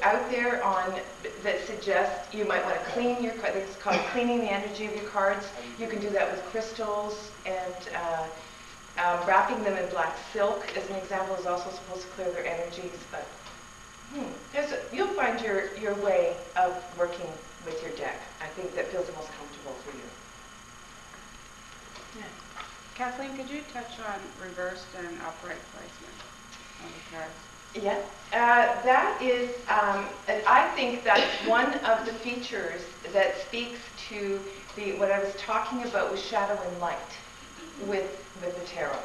out there that suggest you might want to clean your cards. It's called cleaning the energy of your cards. You can do that with crystals, and wrapping them in black silk, as an example, is also supposed to clear their energies. But you'll find your way of working with your deck. I think that feels the most comfortable for you. Yeah. Kathleen, could you touch on reversed and upright placement on the cards? Yeah, that is, I think that's one of the features that speaks to what I was talking about with shadow and light with the tarot.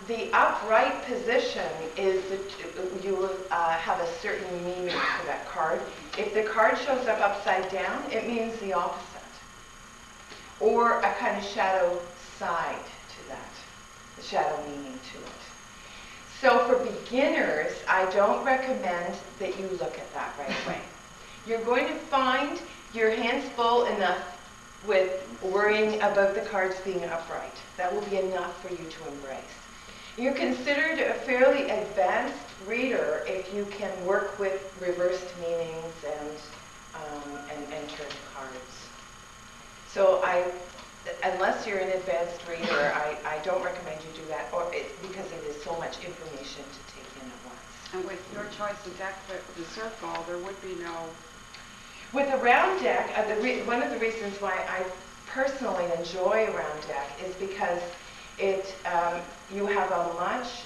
The upright position is that you will have a certain meaning for that card. If the card shows up upside down, it means the opposite, or a kind of shadow side to that, the shadow meaning to it. So for beginners, I don't recommend that you look at that right away. You're going to find your hands full enough with worrying about the cards being upright. That will be enough for you to embrace. You're considered a fairly advanced reader if you can work with reversed meanings and turn cards. So unless you're an advanced reader, I don't recommend you do that, because it is so much information to take in at once. And with your choice of deck, the circle, there would be no... With a round deck, one of the reasons why I personally enjoy a round deck is because you have a much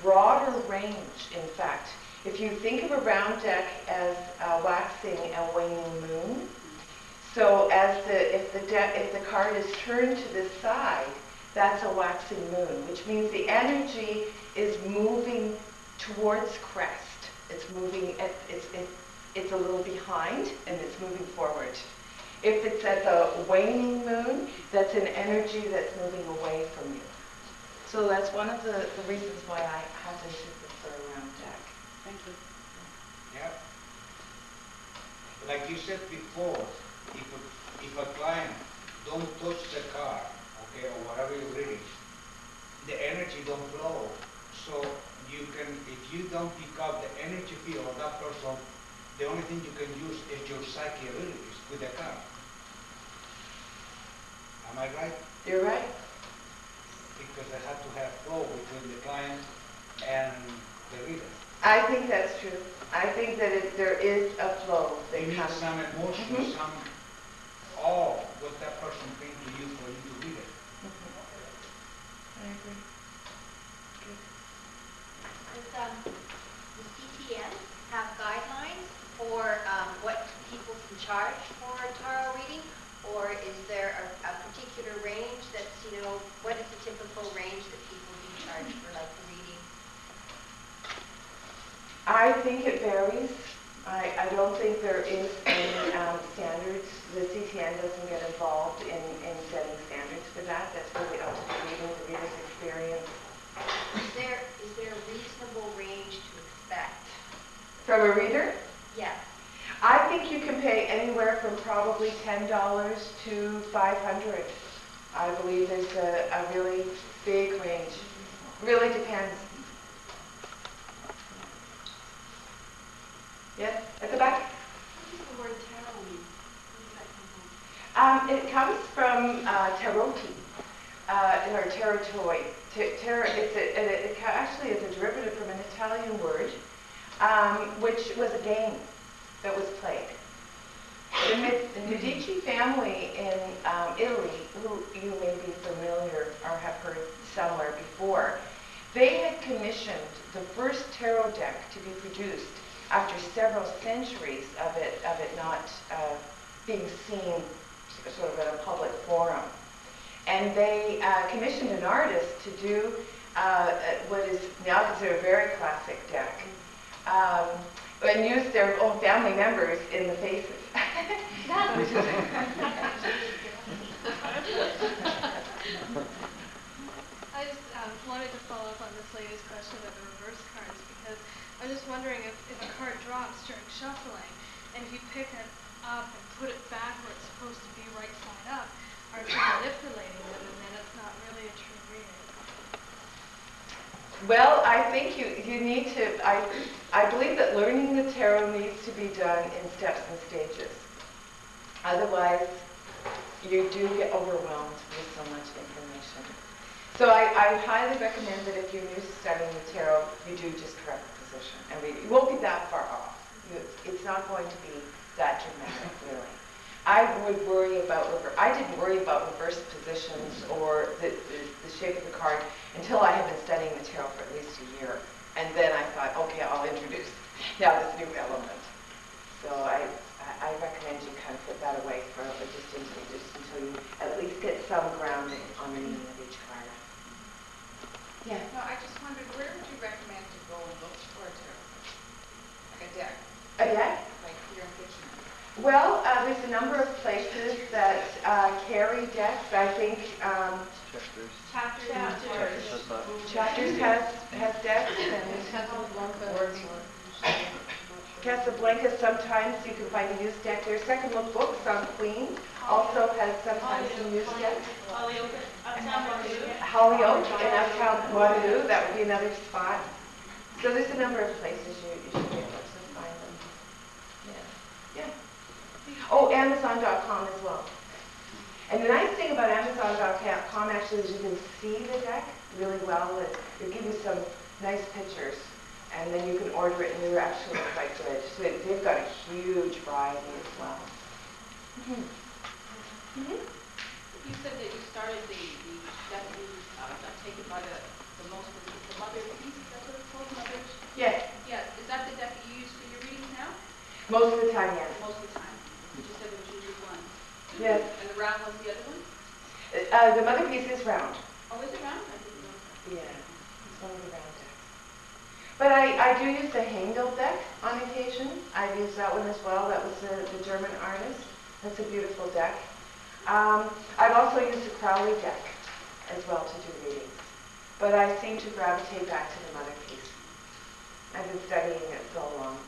broader range, in fact. If you think of a round deck as waxing and waning moon, so if the card is turned to the side, that's a waxing moon, which means the energy is moving towards crest. It's moving. It's a little behind, and it's moving forward. If it's at the waning moon, that's an energy that's moving away from you. So that's one of the reasons why I happen to prefer a round deck. Thank you. Yeah. Like you said before, if a client don't touch the card, okay, or whatever you're reading, the energy don't flow. So you can, if you don't pick up the energy field of that person, the only thing you can use is your psychic abilities with the card. Am I right? You're right. Because they have to have flow between the client and the reader. I think that's true. I think that there is a flow that You need comes. some emotion, some awe, what that person brings to you for you to read it. I agree. Good. Does the CTN have guidelines for what people can charge for a tarot reading? Or is there a particular range that's, what is the typical range that people do charge for, like, the reading? I think it varies. I don't think there is any standards. The CTN doesn't get involved in setting standards for that. That's really up to the reader's experience. Is there a reasonable range to expect? From a reader? Yes. I think you can pay anywhere from probably $10 to $500. I believe there's a really big range. Really depends. Yes, at the back. What does the word tarot mean? Where does that come from? It comes from taroti, or tarotoi. It actually is a derivative from an Italian word, which was a game that was played. The Medici family in Italy, who you may be familiar or have heard somewhere before, they had commissioned the first tarot deck to be produced after several centuries of it not being seen sort of in a public forum. And they commissioned an artist to do what is now considered a very classic deck, and used their own family members in the faces. I just wanted to follow up on this lady's question about the reverse cards, because I was just wondering if a card drops during shuffling, and if you pick it up and put it back where it's supposed to be right side up, are you manipulating them, and then it's not really a true reading? Well, I think you need to, I believe that learning the tarot needs to be done in steps and stages. Otherwise, you do get overwhelmed with so much information. So I highly recommend that if you're new to studying the tarot, you do just correct the position. And you won't be that far off. It's not going to be that dramatic, really. I would worry about, I didn't worry about reverse positions or the shape of the card until I had been studying the tarot for at least a year. And then I thought, okay, I'll introduce now this new element. So I recommend you kind of put that away for just until you at least get some grounding on the meaning of each card. Yeah. No, I just wondered, where would you recommend to go and look for a tarot? Like a deck? A deck? Like here in Kitchener? Well, there's a number of places that carry decks. I think Chapters has decks, and Casablanca sometimes you can find a used deck there. Second Look Books on Queen also has sometimes some used decks. Hollyoak in Uptown Waterloo, that would be another spot. So there's a number of places you should be able to find them. Yeah. Oh, Amazon.com as well. And the nice thing about Amazon.com actually is you can see the deck really well. It'll give you some nice pictures, and then you can order it, and they're actually quite good. So they've got a huge variety as well. You said that you started the deck taken by the mother piece, is that what it's called, mothers? Yes. Yeah, is that the deck that you use for your readings now? Most of the time, yes. Most of the time. You just said there was usually one. Yes. And the round was the other one? The mother piece is round. Oh, is it round? I didn't know that. Yeah, it's one of the round decks. But I do use the Hengel deck on occasion. I've used that one as well. That was the German artist. That's a beautiful deck. I've also used the Crowley deck as well to do readings. But I seem to gravitate back to the mother piece. I've been studying it so long.